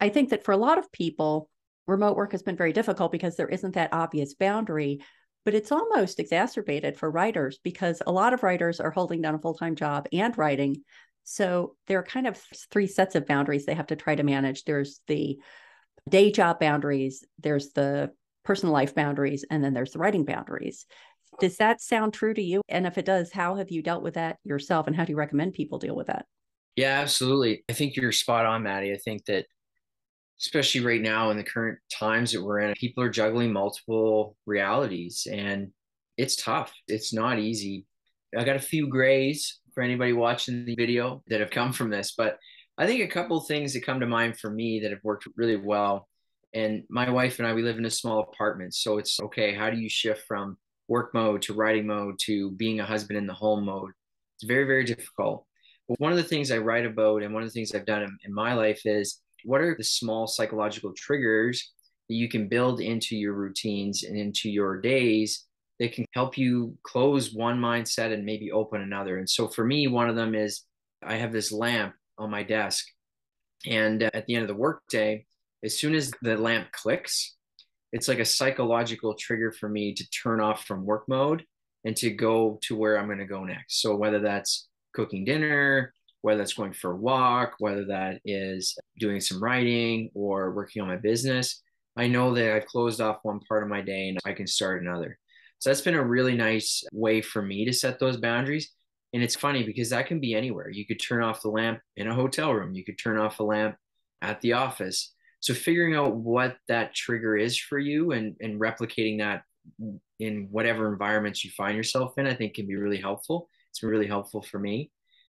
I think that for a lot of people, remote work has been very difficult because there isn't that obvious boundary, but it's almost exacerbated for writers because a lot of writers are holding down a full-time job and writing. So there are kind of three sets of boundaries they have to try to manage. There's the day job boundaries, there's the personal life boundaries, and then there's the writing boundaries. Does that sound true to you? And if it does, how have you dealt with that yourself, and how do you recommend people deal with that? Yeah, absolutely. I think you're spot on, Maddie. I think that especially right now in the current times that we're in, people are juggling multiple realities and it's tough. It's not easy. I got a few grays for anybody watching the video that have come from this, but I think a couple of things that come to mind for me that have worked really well. And my wife and I, we live in a small apartment. So it's okay. How do you shift from work mode to writing mode to being a husband in the home mode? It's very, very difficult. But one of the things I write about and one of the things I've done in my life is what are the small psychological triggers that you can build into your routines and into your days that can help you close one mindset and maybe open another. And so for me, one of them is I have this lamp on my desk. And at the end of the workday, as soon as the lamp clicks, it's like a psychological trigger for me to turn off from work mode and to go to where I'm going to go next. So whether that's cooking dinner, whether that's going for a walk, whether that is doing some writing or working on my business, I know that I've closed off one part of my day and I can start another. So that's been a really nice way for me to set those boundaries. And it's funny because that can be anywhere. You could turn off the lamp in a hotel room, you could turn off a lamp at the office. So figuring out what that trigger is for you and replicating that in whatever environments you find yourself in, I think can be really helpful. It's been really helpful for me.